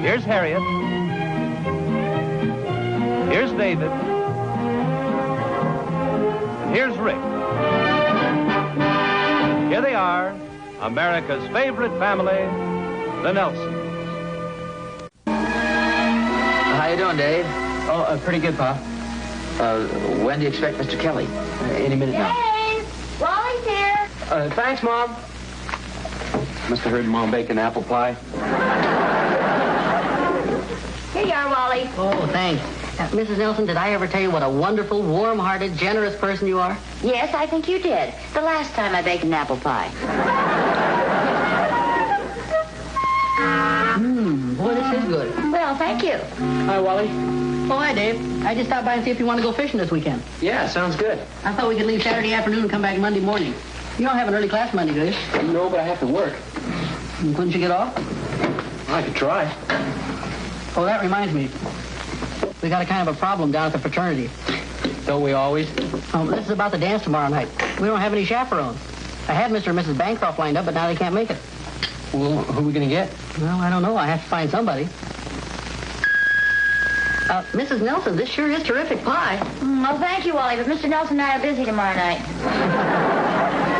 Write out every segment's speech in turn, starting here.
Here's Harriet. Here's David. And here's Rick. Here they are, America's favorite family, the Nelsons. How you doing, Dave? Oh, pretty good, Pa. When do you expect Mr. Kelly? Any minute now. Dave! Wally's here. Thanks, Mom. Must have heard Mom baking apple pie. Here you are, Wally. Oh, thanks. Mrs. Nelson, did I ever tell you what a wonderful, warm-hearted, generous person you are? Yes, I think you did. The last time I baked an apple pie. Boy, this is good. Well, thank you. Hi, Wally. Oh, hi, Dave. I just stopped by and see if you want to go fishing this weekend. Yeah, sounds good. I thought we could leave Saturday afternoon and come back Monday morning. You don't have an early class Monday, do you? No, but I have to work. Couldn't you get off? I could try. Oh, that reminds me. We got a kind of a problem down at the fraternity. Don't we always? This is about the dance tomorrow night. We don't have any chaperones. I had Mr. and Mrs. Bancroft lined up, but now they can't make it. Well, who are we going to get? Well, I don't know. I have to find somebody. Mrs. Nelson, this sure is terrific pie. Well, thank you, Wally, but Mr. Nelson and I are busy tomorrow night.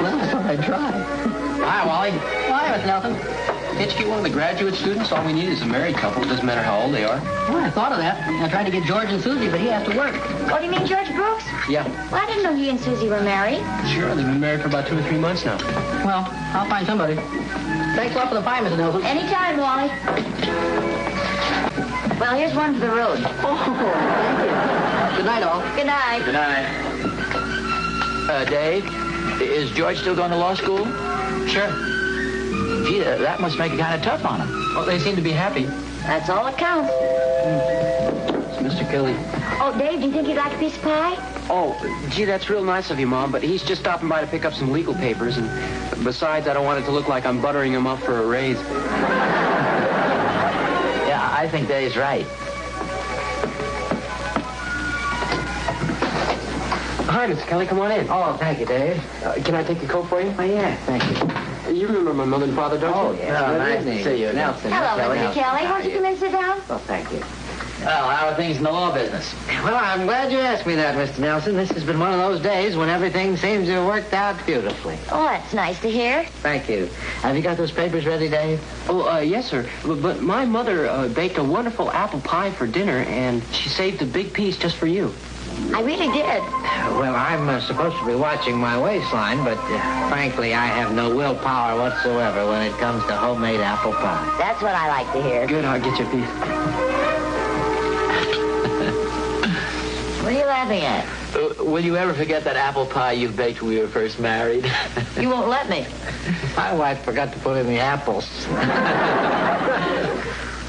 Well, I thought I'd try. Hi, Wally. Hi, Mr. Nelson. Can't you get one of the graduate students? All we need is a married couple. It doesn't matter how old they are. Well, I thought of that. I tried to get George and Susie, but he has to work. What do you mean, George Brooks? Yeah. Well, I didn't know he and Susie were married. Sure, they've been married for about 2 or 3 months now. Well, I'll find somebody. Thanks a lot for the pie, Mrs. Nelson. Anytime, Wally. Well, here's one for the road. Oh, thank you. Good night, all. Good night. Good night. Dave, is George still going to law school? Sure. Gee, that must make it kind of tough on him. Well, they seem to be happy. That's all that counts. It's Mr. Kelly. Oh, Dave, do you think you'd like a piece of pie? Oh, gee, that's real nice of you, Mom, but he's just stopping by to pick up some legal papers, and besides, I don't want it to look like I'm buttering him up for a raise. Yeah, I think Dave's right. Hi, Mr. Kelly, come on in. Oh, thank you, Dave. Can I take your coat for you? Oh, yeah, thank you. You remember my mother and father, don't you? Oh, yeah. Nice to see you, Nelson. Hello, Mr. Kelly. Won't you come in and sit down? Oh, thank you. Well, how are things in the law business? Well, I'm glad you asked me that, Mr. Nelson. This has been one of those days when everything seems to have worked out beautifully. Oh, that's nice to hear. Thank you. Have you got those papers ready, Dave? Oh, yes, sir. But my mother baked a wonderful apple pie for dinner, and she saved a big piece just for you. I really did. Well, I'm supposed to be watching my waistline, but frankly, I have no willpower whatsoever when it comes to homemade apple pie. That's what I like to hear. Good, I'll get you a piece. What are you laughing at? Will you ever forget that apple pie you baked when we were first married? You won't let me. My wife forgot to put in the apples.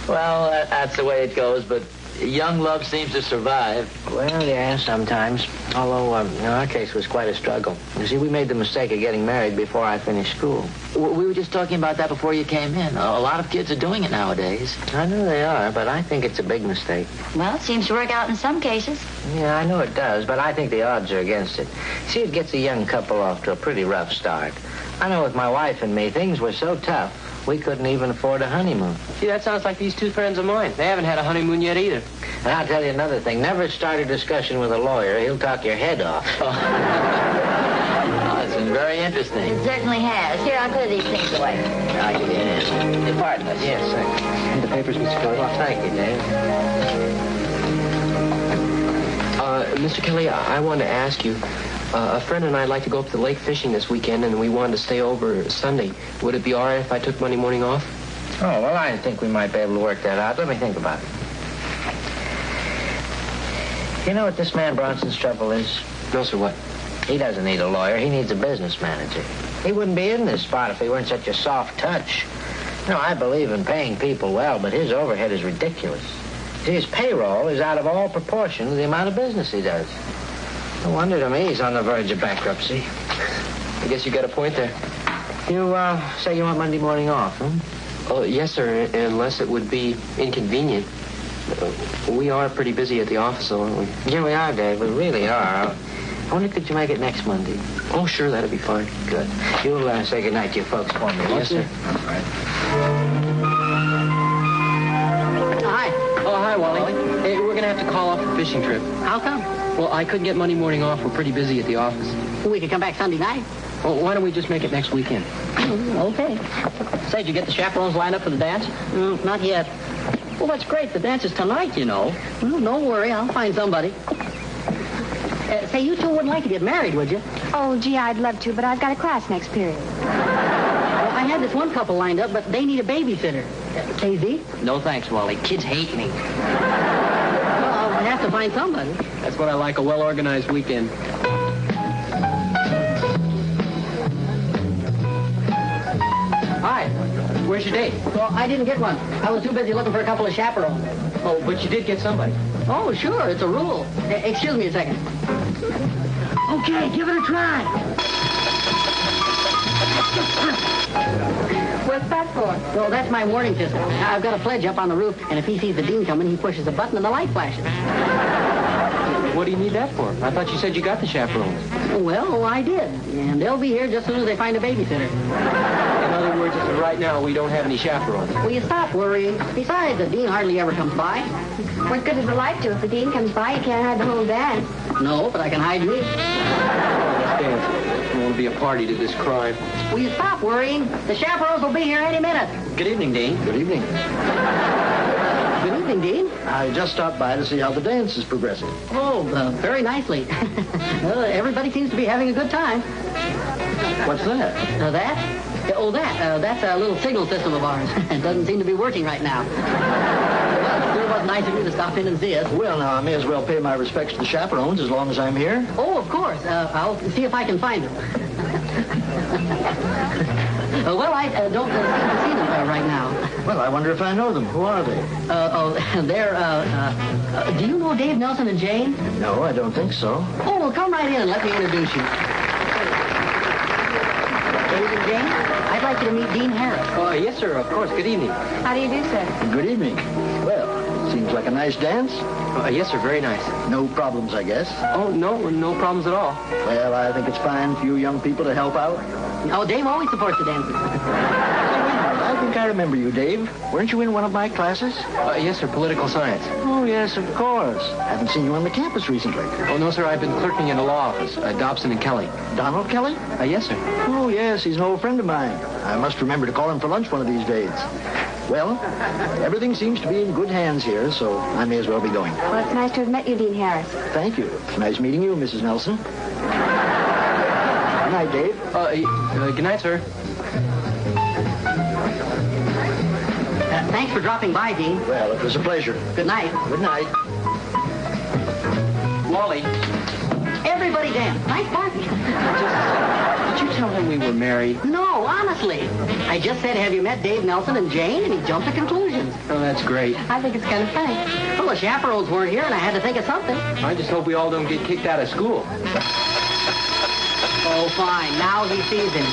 Well, that's the way it goes, but young love seems to survive. Well, yeah, sometimes. Although, in our case, it was quite a struggle. You see, we made the mistake of getting married before I finished school. We were just talking about that before you came in. A lot of kids are doing it nowadays. I know they are, but I think it's a big mistake. Well, it seems to work out in some cases. Yeah, I know it does, but I think the odds are against it. See, it gets a young couple off to a pretty rough start. I know with my wife and me, things were so tough, we couldn't even afford a honeymoon. Gee, that sounds like these 2 friends of mine. They haven't had a honeymoon yet either. And I'll tell you another thing. Never start a discussion with a lawyer. He'll talk your head off. Oh, it's been very interesting. It certainly has. Here, I'll put these things away. I'll give you a hand. Pardon us. Yes, sir. The papers, Mr. Kelly. Well, thank you, Dave. Mr. Kelly, I wanted to ask you, a friend and I'd like to go up to the lake fishing this weekend, and we wanted to stay over Sunday. Would it be all right if I took Monday morning off? Oh, well, I think we might be able to work that out. Let me think about it. You know what this man Bronson's trouble is? No, sir, what? He doesn't need a lawyer. He needs a business manager. He wouldn't be in this spot if he weren't such a soft touch. No, I believe in paying people well, but his overhead is ridiculous. See, his payroll is out of all proportion to the amount of business he does. No wonder to me he's on the verge of bankruptcy. I guess you got a point there. You say you want Monday morning off, huh? Oh, yes, sir, unless it would be inconvenient. We are pretty busy at the office, though, aren't we? Yeah, we are, Dave. We really are. I wonder, could you make it next Monday? Oh, sure, that'd be fine. Good. You'll say goodnight to your folks for me, won't Yes, sir. you? All right. have to call off the fishing trip. How come? Well, I couldn't get Monday morning off. We're pretty busy at the office. We could come back Sunday night. Well, why don't we just make it next weekend? Okay. Say, did you get the chaperones lined up for the dance? Not yet. Well, that's great. The dance is tonight, you know. Well, don't worry. I'll find somebody. Say, you two wouldn't like to get married, would you? Oh, gee, I'd love to, but I've got a class next period. Well, I had this one couple lined up, but they need a babysitter. KZ? No thanks, Wally. Kids hate me. Well, I'll have to find somebody. That's what I like, a well-organized weekend. Hi. Where's your date? Well, I didn't get one. I was too busy looking for a couple of chaperones. Oh, but you did get somebody. Oh, sure. It's a rule. Excuse me a second. Okay, give it a try. What's that for? Well, that's my warning system. I've got a pledge up on the roof, and if he sees the dean coming, he pushes a button and the light flashes. What do you need that for? I thought you said you got the chaperones. Well, I did. And they'll be here just as soon as they find a babysitter. In other words, as of right now, we don't have any chaperones. Will you stop worrying? Besides, the dean hardly ever comes by. What good does the light do? If the dean comes by, you can't hide the whole dance. No, but I can hide me. Let's dance. I want to be a party to this crime. Will you stop worrying? The chaperones will be here any minute. Good evening, Dean. Good evening. Good evening, Dean. I just stopped by to see how the dance is progressing. Oh, very nicely. Well, everybody seems to be having a good time. What's that? That? Oh, that's a little signal system of ours. It doesn't seem to be working right now. Well, it sure was nice of you to stop in and see us. Well, now, I may as well pay my respects to the chaperones as long as I'm here. Oh, of course. I'll see if I can find them. Well, I don't seem to see them right now. Well, I wonder if I know them. Who are they? They're, do you know Dave, Nelson, and Jane? No, I don't think so. Oh, well, come right in and let me introduce you. Dave and Jane, I'd like you to meet Dean Harris. Yes, sir, of course. Good evening. How do you do, sir? Good evening. Well, seems like a nice dance. Yes, sir, very nice. No problems, I guess. Oh, no problems at all. Well, I think it's fine for you young people to help out. Oh, Dave always supports the dancers. I think I remember you, Dave. Weren't you in one of my classes? Yes, sir, political science. Oh, yes, of course. Haven't seen you on the campus recently. Oh, no, sir, I've been clerking in the law office. Dobson and Kelly. Donald Kelly? Yes, sir. Oh, yes, he's an old friend of mine. I must remember to call him for lunch one of these days. Well, everything seems to be in good hands here, so I may as well be going. Well, it's nice to have met you, Dean Harris. Thank you. It's nice meeting you, Mrs. Nelson. Good night, Dave. Good night, sir. Thanks for dropping by, Dean. Well, it was a pleasure. Good night. Good night. Wally, Everybody dance. Nice party. did you tell him we were married? No, honestly. I just said, have you met Dave, Nelson, and Jane? And he jumped to conclusions. Oh, that's great. I think it's kind of funny. Well, the chaperones weren't here, and I had to think of something. I just hope we all don't get kicked out of school. Oh, fine. Now he sees him.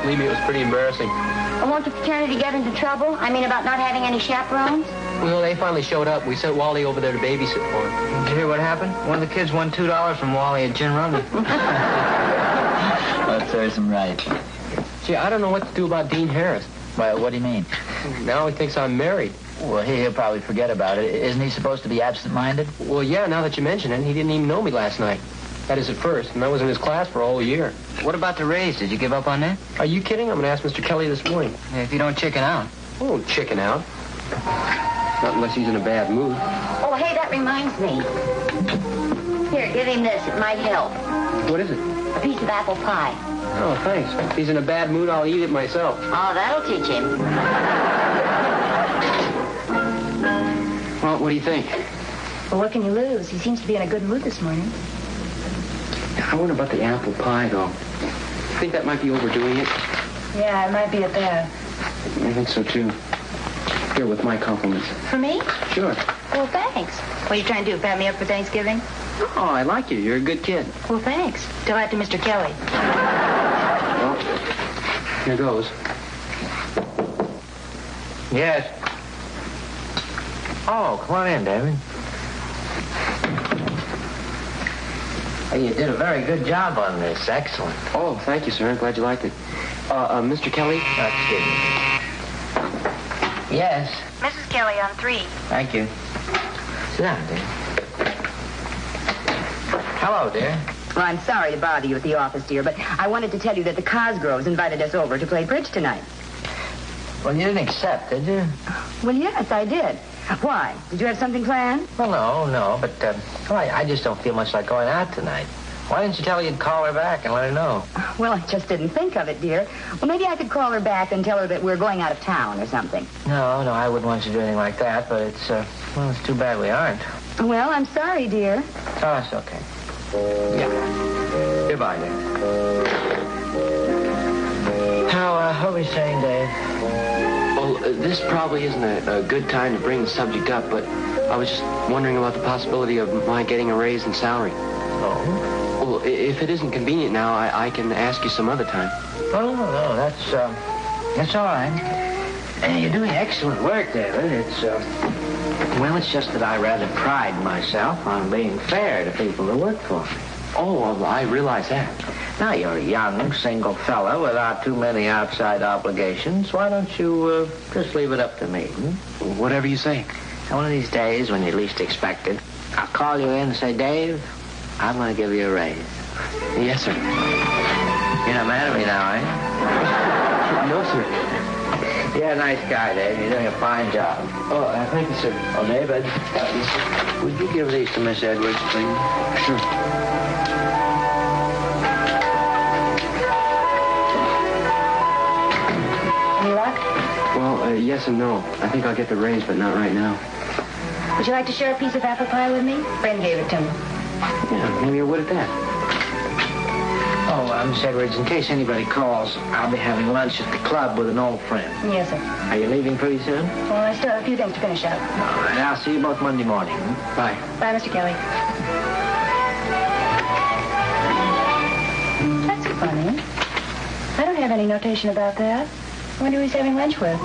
Believe me, it was pretty embarrassing. And won't the fraternity get into trouble? I mean, about not having any chaperones? Well, they finally showed up. We sent Wally over there to babysit for him. Did you hear what happened? One of the kids won $2 from Wally at Gin Rummy. That serves him right. Gee, I don't know what to do about Dean Harris. Well, what do you mean? Now he thinks I'm married. Well, he'll probably forget about it. Isn't he supposed to be absent-minded? Well, yeah, now that you mention it, he didn't even know me last night. That is at first, and I was in his class for a whole year. What about the raise? Did you give up on that? Are you kidding? I'm going to ask Mr. Kelly this morning. If you don't chicken out. Oh, chicken out. Not unless he's in a bad mood. Oh, hey, that reminds me. Here, give him this. It might help. What is it? A piece of apple pie. Oh, thanks. If he's in a bad mood, I'll eat it myself. Oh, that'll teach him. Well, what do you think? Well, what can you lose? He seems to be in a good mood this morning. I wonder about the apple pie, though. I think that might be overdoing it. Yeah, it might be a bad. I think so, too. Here, with my compliments. For me? Sure. Well, thanks. What are you trying to do, pat me up for Thanksgiving? Oh, I like you. You're a good kid. Well, thanks. Tell that to Mr. Kelly. Well, here goes. Yes. Oh, come on in, David. Hey, you did a very good job on this. Excellent. Oh, thank you, sir. I'm glad you liked it. Mr. Kelly? Excuse me. Yes. Mrs. Kelly on 3. Thank you. Sit down, dear. Hello, dear. Well, I'm sorry to bother you at the office, dear, but I wanted to tell you that the Cosgroves invited us over to play bridge tonight. Well, you didn't accept, did you? Well, yes, I did. Why? Did you have something planned? Well, no, but I just don't feel much like going out tonight. Why didn't you tell her you'd call her back and let her know? Well, I just didn't think of it, dear. Well, maybe I could call her back and tell her that we're going out of town or something. No, I wouldn't want you to do anything like that, but it's too bad we aren't. Well, I'm sorry, dear. Oh, it's okay. Yeah. Goodbye, dear. How are we saying, Dave? Well, this probably isn't a good time to bring the subject up, but I was just wondering about the possibility of my getting a raise in salary. Oh? Well, if it isn't convenient now, I can ask you some other time. Oh, no, that's all right. And you're doing excellent work, David. It's just that I rather pride myself on being fair to people who work for me. Oh, well, I realize that. Now, you're a young, single fella without too many outside obligations. Why don't you just leave it up to me? Whatever you say. And one of these days, when you least expect it, I'll call you in and say, Dave, I'm going to give you a raise. Yes, sir. You're not mad at me now, eh? No, sir. You're a nice guy, Dave. You're doing a fine job. Oh, thank you, sir. Oh, David, would you give these to Miss Edwards, please? Sure. Any luck? Well, yes and no. I think I'll get the raise, but not right now. Would you like to share a piece of apple pie with me? Friend gave it to me. Yeah, maybe I would at that. Oh, Miss Edwards, in case anybody calls, I'll be having lunch at the club with an old friend. Yes, sir. Are you leaving pretty soon? Well, I still have a few things to finish up. All right, I'll see you both Monday morning. Bye. Bye, Mr. Kelly. That's funny. I don't have any notation about that. I wonder who he's having lunch with.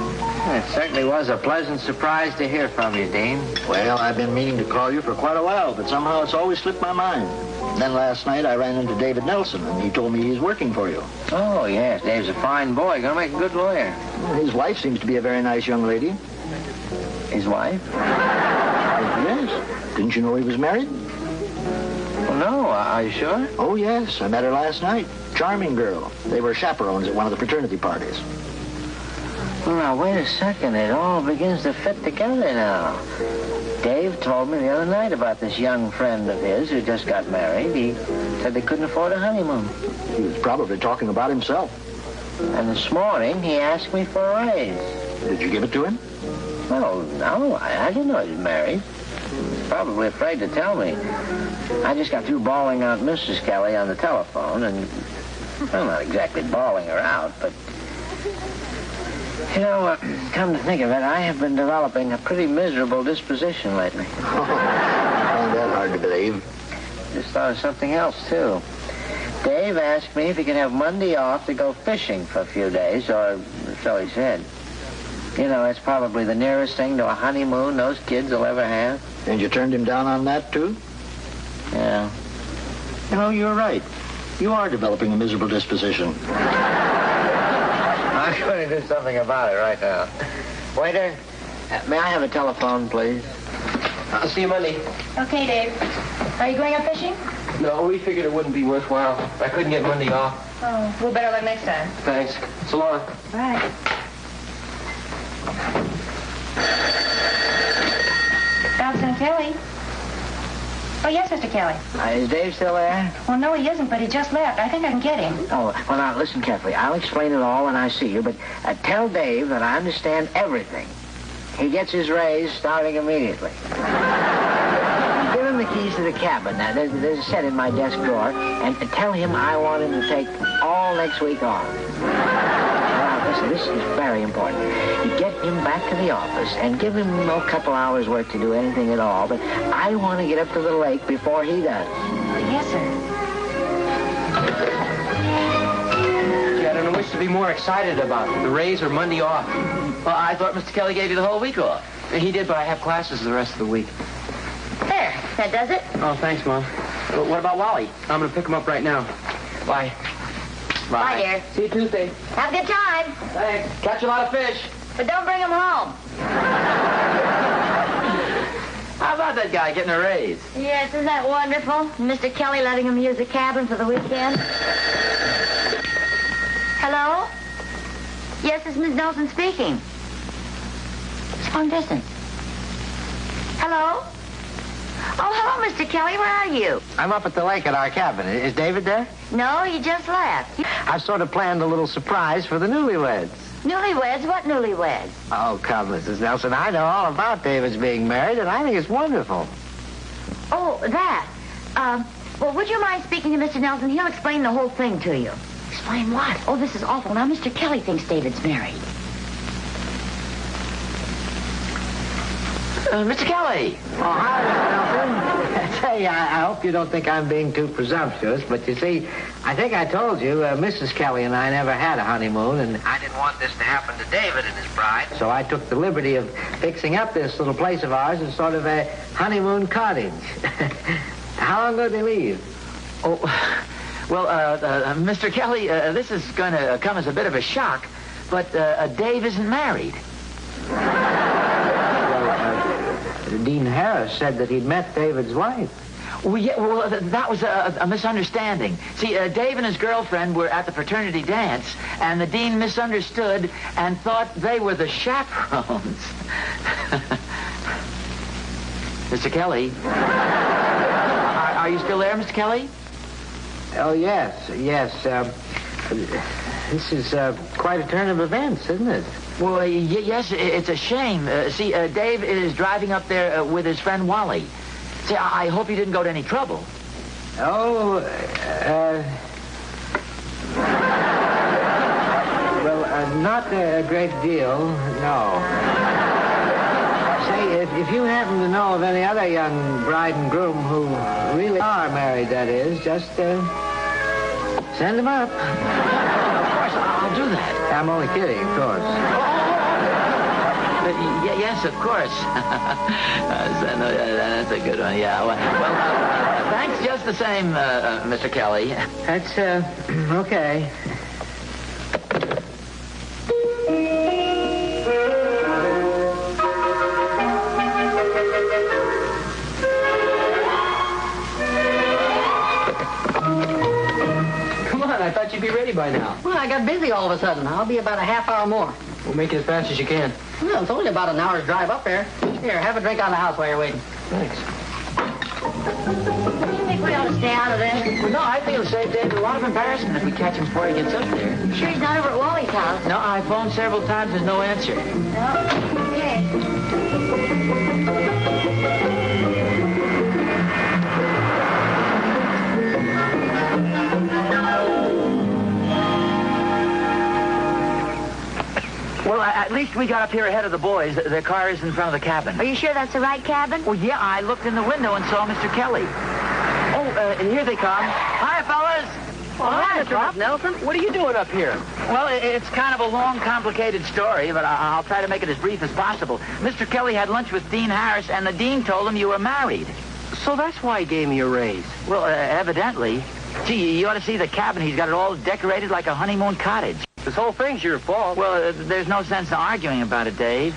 It certainly was a pleasant surprise to hear from you, Dean. Well, I've been meaning to call you for quite a while, but somehow it's always slipped my mind. Then last night I ran into David Nelson, and he told me he's working for you. Oh, yes. Dave's a fine boy. Gonna make a good lawyer. Well, his wife seems to be a very nice young lady. His wife? Yes. Didn't you know he was married? Well, no. Are you sure? Oh, yes. I met her last night. Charming girl. They were chaperones at one of the fraternity parties. Well, now, wait a second. It all begins to fit together now. Dave told me the other night about this young friend of his who just got married. He said they couldn't afford a honeymoon. He was probably talking about himself. And this morning, he asked me for a raise. Did you give it to him? Well, no, I didn't know he was married. He was probably afraid to tell me. I just got through bawling out Mrs. Kelly on the telephone, and, well, not exactly bawling her out, but... You know, come to think of it, I have been developing a pretty miserable disposition lately. I find that hard to believe. Just thought of something else, too. Dave asked me if he could have Monday off to go fishing for a few days, or so he said. You know, it's probably the nearest thing to a honeymoon those kids will ever have. And you turned him down on that, too? Yeah. You know, you're right. You are developing a miserable disposition. I'm going to do something about it right now. Waiter, may I have a telephone, please? I'll see you Monday. Okay, Dave. Are you going up fishing? No, we figured it wouldn't be worthwhile. I couldn't get Monday off. Oh, we'll better luck next time. Thanks. So long. Bye. Dobson Kelly. Oh, yes, Mr. Kelly. Is Dave still there? Well, no, he isn't, but he just left. I think I can get him. Oh, well, now, listen carefully. I'll explain it all when I see you, but tell Dave that I understand everything. He gets his raise starting immediately. Give him the keys to the cabin. Now, there's a set in my desk drawer, and tell him I want him to take all next week off. Now, listen, this is very important. You get him back to the office and give him a couple hours' work to do anything at all, but I want to get up to the lake before he does. Yes, sir. Gee, I don't know which to be more excited about, the raise or Monday off. Well, I thought Mr. Kelly gave you the whole week off. He did, but I have classes the rest of the week. There, that does it. Oh, thanks, Mom. Well, what about Wally? I'm going to pick him up right now. Bye. Bye, dear. See you Tuesday. Have a good time. Thanks. Catch a lot of fish. But don't bring them home. How about that guy getting a raise? Yes, isn't that wonderful? Mr. Kelly letting him use the cabin for the weekend. Hello? Yes, it's Miss Nelson speaking. It's long distance. Hello? Oh, hello, Mr. Kelly. Where are you? I'm up at the lake at our cabin. Is David there? No, he just left. I've sort of planned a little surprise for the newlyweds. Newlyweds? What newlyweds? Oh, come, Mrs. Nelson. I know all about David's being married, and I think it's wonderful. Oh, that. Well, would you mind speaking to Mr. Nelson? He'll explain the whole thing to you. Explain what? Oh, this is awful. Now, Mr. Kelly thinks David's married. Mr. Kelly. Oh, hi, Mr. Nelson. Say, I hope you don't think I'm being too presumptuous, but you see, I think I told you, Mrs. Kelly and I never had a honeymoon, and I didn't want this to happen to David and his bride, so I took the liberty of fixing up this little place of ours as sort of a honeymoon cottage. How long ago did they leave? Oh, well, Mr. Kelly, this is going to come as a bit of a shock, but Dave isn't married. Dean Harris said that he'd met David's wife. Well, yeah, that was a misunderstanding. See, Dave and his girlfriend were at the fraternity dance, and the dean misunderstood and thought they were the chaperones. Mr. Kelly? Are you still there, Mr. Kelly? Oh, yes. This is quite a turn of events, isn't it? Well, yes, it's a shame. See, Dave is driving up there with his friend Wally. See, I hope he didn't go to any trouble. Oh, well, not a great deal, no. Say, if you happen to know of any other young bride and groom who really are married, that is, just send them up. Of course, I'll do that. I'm only kidding, of course. Yes, of course. That's a good one, yeah. Well, thanks just the same, Mr. Kelly. That's, okay. Come on, I thought you'd be ready by now. Well, I got busy all of a sudden. I'll be about a half hour more. We'll make it as fast as you can. Well, it's only about an hour's drive up there. Here, have a drink on the house while you're waiting. Thanks. Do you think we ought to stay out of this? Well, no, I think it'll save David a lot of embarrassment if we catch him before he gets up there. Sure he's not over at Wally's house? No, I phoned several times. There's no answer. No. Okay. Well, at least we got up here ahead of the boys. Their car is in front of the cabin. Are you sure that's the right cabin? Well, yeah, I looked in the window and saw Mr. Kelly. Oh, here they come. Hi, fellas. Oh, hi, Mr. Nelson. What are you doing up here? Well, it's kind of a long, complicated story, but I'll try to make it as brief as possible. Mr. Kelly had lunch with Dean Harris, and the dean told him you were married. So that's why he gave me a raise. Well, evidently. Gee, you ought to see the cabin. He's got it all decorated like a honeymoon cottage. This whole thing's your fault. Well, there's no sense in arguing about it, Dave.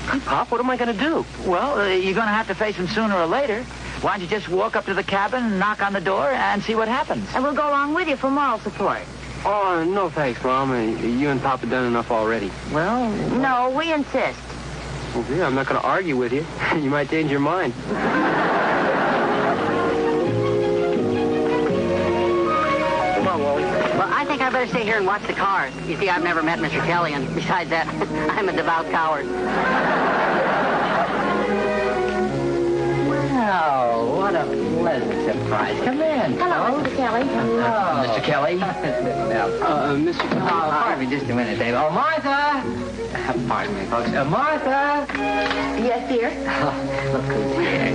Hey, Pop, what am I going to do? Well, you're going to have to face him sooner or later. Why don't you just walk up to the cabin, knock on the door, and see what happens? And we'll go along with you for moral support. Oh, no thanks, Mom. You and Pop have done enough already. Well... No, we insist. Well, yeah, I'm not going to argue with you. You might change your mind. Come on, Wally. Well, I think I better stay here and watch the cars. You see, I've never met Mr. Kelly, and besides that, I'm a devout coward. Wow, what a pleasant surprise. Come in. Hello, Mr. Kelly. Hello. Mr. Kelly? Mr. Oh, pardon me just a minute, Dave. Oh, Martha! Pardon me, folks. Martha! Yes, dear? Oh, look who's here.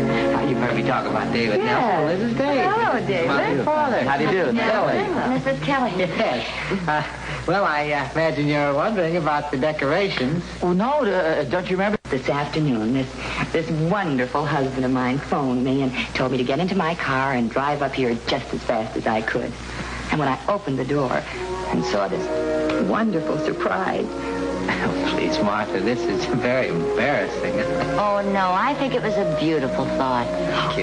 You've heard me talk about David Nelson. Well, this is Dave. Hello, David. My father. How do you do? Kelly. Mrs. Kelly. Yes. Well, I imagine you're wondering about the decorations. Well, no, don't you remember This afternoon, this wonderful husband of mine phoned me and told me to get into my car and drive up here just as fast as I could. And when I opened the door and saw this wonderful surprise... Oh, please, Martha, this is very embarrassing. Oh, no, I think it was a beautiful thought.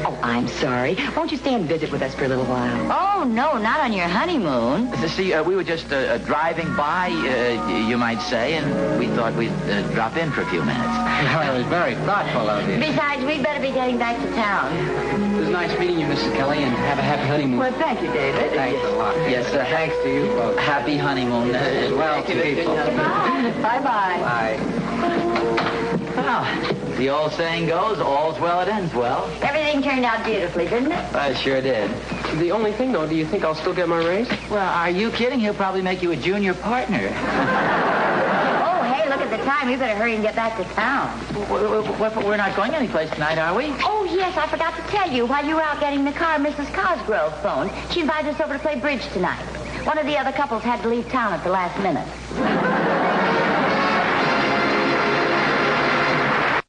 Oh, I'm sorry. Won't you stay and visit with us for a little while? Oh, no, not on your honeymoon. See, we were just driving by, you might say, and we thought we'd drop in for a few minutes. It was very thoughtful of you. Besides, we'd better be getting back to town. It was nice meeting you, Mrs. Kelly, and have a happy honeymoon. Well, thank you, David. Thanks a lot. Yes, thanks to you folks. Happy honeymoon as well to people. Bye-bye. Bye. Well, the old saying goes, all's well that ends well. Everything turned out beautifully, didn't it? I sure did. The only thing, though, do you think I'll still get my raise? Well, are you kidding? He'll probably make you a junior partner. Oh, hey, look at the time. We better hurry and get back to town. We're not going anyplace tonight, are we? Oh, yes, I forgot to tell you. While you were out getting the car, Mrs. Cosgrove phoned. She invited us over to play bridge tonight. One of the other couples had to leave town at the last minute.